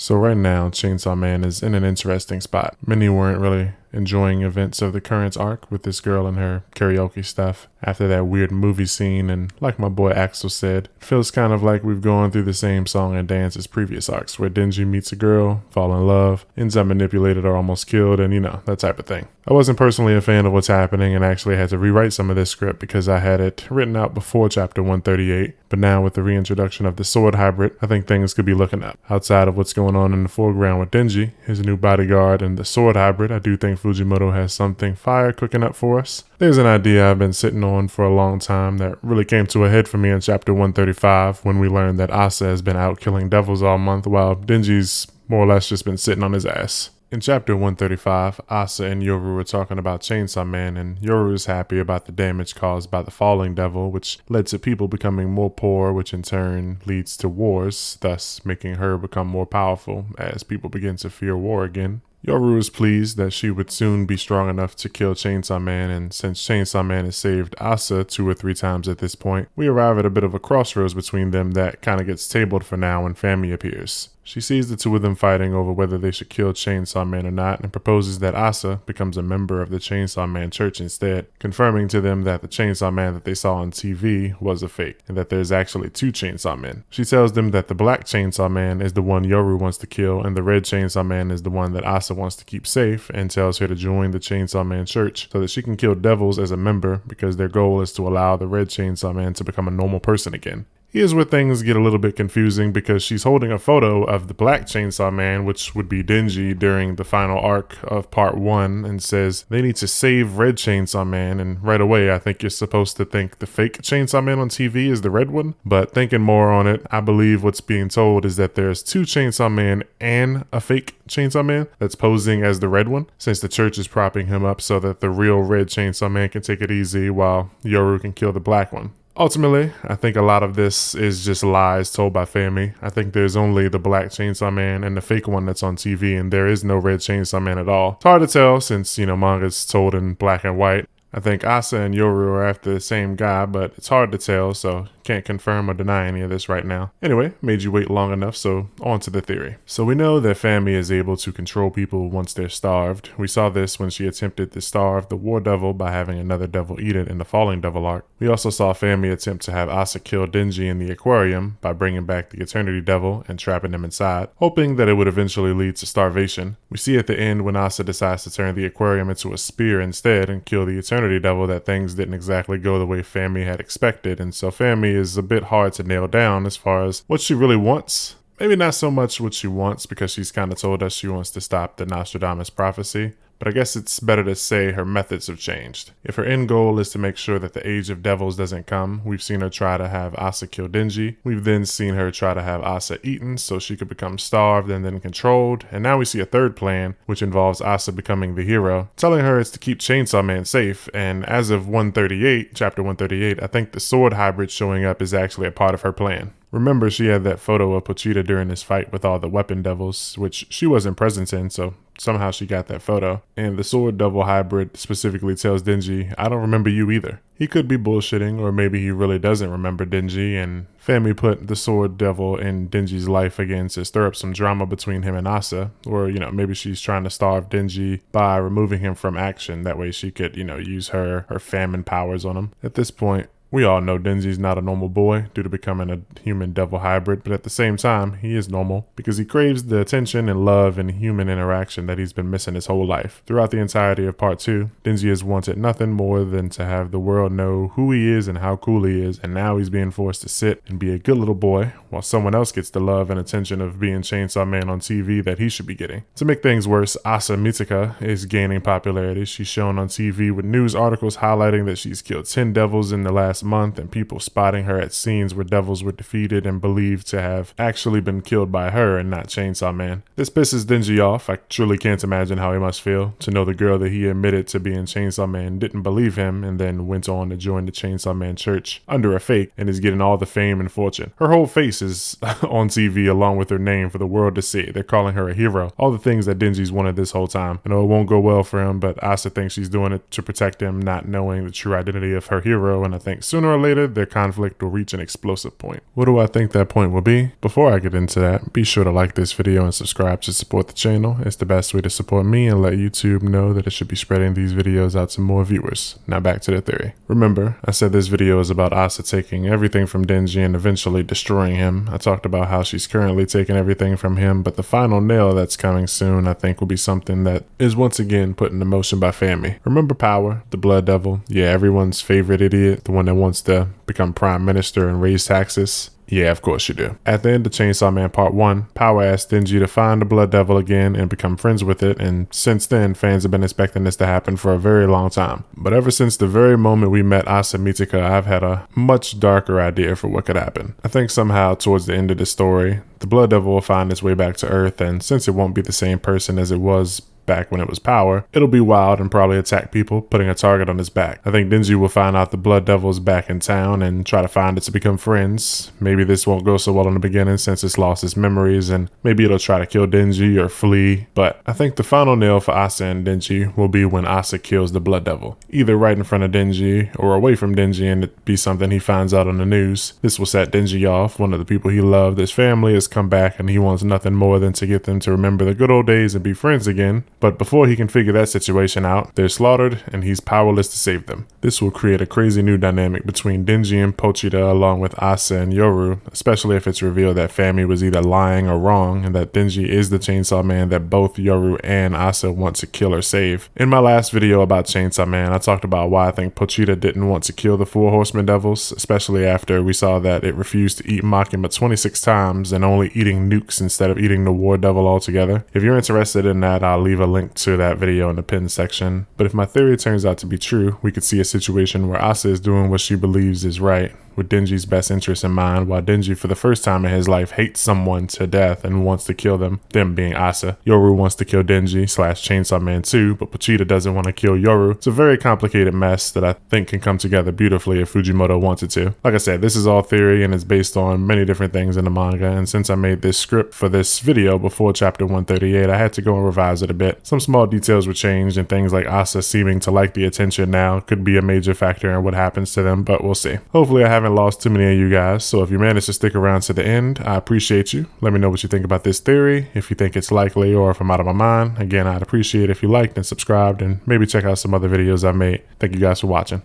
So right now, Chainsaw Man is in an interesting spot. Many weren't really enjoying events of the current arc with this girl and her karaoke stuff after that weird movie scene, and like my boy Axel said, it feels kind of like we've gone through the same song and dance as previous arcs where Denji meets a girl, fall in love, ends up manipulated or almost killed, and that type of thing. I wasn't personally a fan of what's happening and actually had to rewrite some of this script because I had it written out before chapter 138, but now with the reintroduction of the sword hybrid, I think things could be looking up. Outside of what's going on in the foreground with Denji, his new bodyguard, and the sword hybrid, I do think Fujimoto has something fire cooking up for us. There's an idea I've been sitting on for a long time that really came to a head for me in chapter 135 when we learned that Asa has been out killing devils all month while Denji's more or less just been sitting on his ass. In chapter 135, Asa and Yoru were talking about Chainsaw Man, and Yoru is happy about the damage caused by the falling devil, which led to people becoming more poor, which in turn leads to wars, thus making her become more powerful as people begin to fear war again. Yoru is pleased that she would soon be strong enough to kill Chainsaw Man, and since Chainsaw Man has saved Asa 2 or 3 times at this point, we arrive at a bit of a crossroads between them that kind of gets tabled for now when Fami appears. She sees the two of them fighting over whether they should kill Chainsaw Man or not and proposes that Asa becomes a member of the Chainsaw Man church instead, confirming to them that the Chainsaw Man that they saw on TV was a fake and that there's actually 2 Chainsaw Men. She tells them that the black Chainsaw Man is the one Yoru wants to kill and the red Chainsaw Man is the one that Asa wants to keep safe, and tells her to join the Chainsaw Man church so that she can kill devils as a member because their goal is to allow the red Chainsaw Man to become a normal person again. Here's where things get a little bit confusing because she's holding a photo of the black Chainsaw Man, which would be Denji during the final arc of part 1, and says they need to save red Chainsaw Man, and right away I think you're supposed to think the fake Chainsaw Man on TV is the red one, but thinking more on it, I believe what's being told is that there's 2 Chainsaw Man and a fake Chainsaw Man that's posing as the red one, since the church is propping him up so that the real red Chainsaw Man can take it easy while Yoru can kill the black one. Ultimately, I think a lot of this is just lies told by Fami. I think there's only the black Chainsaw Man and the fake one that's on TV, and there is no red Chainsaw Man at all. It's hard to tell since, manga's told in black and white. I think Asa and Yoru are after the same guy, but it's hard to tell, so can't confirm or deny any of this right now. Anyway, made you wait long enough, so on to the theory. So we know that Fami is able to control people once they're starved. We saw this when she attempted to starve the War Devil by having another devil eat it in the Falling Devil arc. We also saw Fami attempt to have Asa kill Denji in the aquarium by bringing back the Eternity Devil and trapping him inside, hoping that it would eventually lead to starvation. We see at the end when Asa decides to turn the aquarium into a spear instead and kill the Eternity Devil that things didn't exactly go the way Fami had expected, and so Fami is a bit hard to nail down as far as what she really wants. Maybe not so much what she wants because she's kind of told us she wants to stop the Nostradamus prophecy, but I guess it's better to say her methods have changed. If her end goal is to make sure that the Age of Devils doesn't come, we've seen her try to have Asa kill Denji. We've then seen her try to have Asa eaten so she could become starved and then controlled. And now we see a third plan, which involves Asa becoming the hero, telling her it's to keep Chainsaw Man safe. And as of chapter 138, I think the sword hybrid showing up is actually a part of her plan. Remember, she had that photo of Pochita during this fight with all the weapon devils, which she wasn't present in, so somehow she got that photo. And the sword devil hybrid specifically tells Denji, I don't remember you either. He could be bullshitting, or maybe he really doesn't remember Denji, and Fami put the sword devil in Denji's life again to stir up some drama between him and Asa. Or, maybe she's trying to starve Denji by removing him from action. That way she could, use her famine powers on him. At this point, we all know Denji's not a normal boy due to becoming a human devil hybrid, but at the same time, he is normal because he craves the attention and love and human interaction that he's been missing his whole life. Throughout the entirety of part 2, Denji has wanted nothing more than to have the world know who he is and how cool he is, and now he's being forced to sit and be a good little boy while someone else gets the love and attention of being Chainsaw Man on TV that he should be getting. To make things worse, Asa Mitsuka is gaining popularity. She's shown on TV with news articles highlighting that she's killed 10 devils in the last month, and people spotting her at scenes where devils were defeated and believed to have actually been killed by her and not Chainsaw Man. This pisses Denji off. I truly can't imagine how he must feel to know the girl that he admitted to being Chainsaw Man didn't believe him and then went on to join the Chainsaw Man church under a fake and is getting all the fame and fortune. Her whole face is on TV along with her name for the world to see. They're calling her a hero. All the things that Denji's wanted this whole time. I know it won't go well for him, but Asa thinks she's doing it to protect him, not knowing the true identity of her hero, and I think sooner or later, their conflict will reach an explosive point. What do I think that point will be? Before I get into that, be sure to like this video and subscribe to support the channel. It's the best way to support me and let YouTube know that it should be spreading these videos out to more viewers. Now back to the theory. Remember, I said this video is about Asa taking everything from Denji and eventually destroying him. I talked about how she's currently taking everything from him, but the final nail that's coming soon I think will be something that is once again put into motion by Fami. Remember Power, the Blood Devil? Yeah, everyone's favorite idiot, the one that wants to become prime minister and raise taxes. Yeah, of course you do. At the end of Chainsaw Man Part 1, Power asked Denji to find the Blood Devil again and become friends with it, and since then, fans have been expecting this to happen for a very long time. But ever since the very moment we met Asa Mitaka, I've had a much darker idea for what could happen. I think somehow towards the end of the story, the Blood Devil will find its way back to Earth, and since it won't be the same person as it was back when it was Power, it'll be wild and probably attack people, putting a target on his back. I think Denji will find out the Blood Devil's back in town and try to find it to become friends. Maybe this won't go so well in the beginning since it's lost its memories, and maybe it'll try to kill Denji or flee. But I think the final nail for Asa and Denji will be when Asa kills the Blood Devil, either right in front of Denji or away from Denji, and it be something he finds out on the news. This will set Denji off. One of the people he loved, his family, has come back, and he wants nothing more than to get them to remember the good old days and be friends again. But before he can figure that situation out, they're slaughtered and he's powerless to save them. This will create a crazy new dynamic between Denji and Pochita along with Asa and Yoru, especially if it's revealed that Fami was either lying or wrong and that Denji is the Chainsaw Man that both Yoru and Asa want to kill or save. In my last video about Chainsaw Man, I talked about why I think Pochita didn't want to kill the 4 Horsemen Devils, especially after we saw that it refused to eat Makima 26 times and only eating nukes instead of eating the War Devil altogether. If you're interested in that, I'll leave a link to that video in the pinned section. But if my theory turns out to be true, we could see a situation where Asa is doing what she believes is right, with Denji's best interest in mind, while Denji for the first time in his life hates someone to death and wants to kill them being Asa. Yoru wants to kill Denji / Chainsaw Man too, but Pochita doesn't want to kill Yoru. It's a very complicated mess that I think can come together beautifully if Fujimoto wants it to. Like I said, this is all theory and it's based on many different things in the manga, and since I made this script for this video before chapter 138, I had to go and revise it a bit. Some small details were changed, and things like Asa seeming to like the attention now could be a major factor in what happens to them, but we'll see. Hopefully I haven't lost too many of you guys, so if you managed to stick around to the end, I appreciate you. Let me know what you think about this theory, if you think it's likely or if I'm out of my mind. Again, I'd appreciate if you liked and subscribed and maybe check out some other videos I've made. Thank you guys for watching.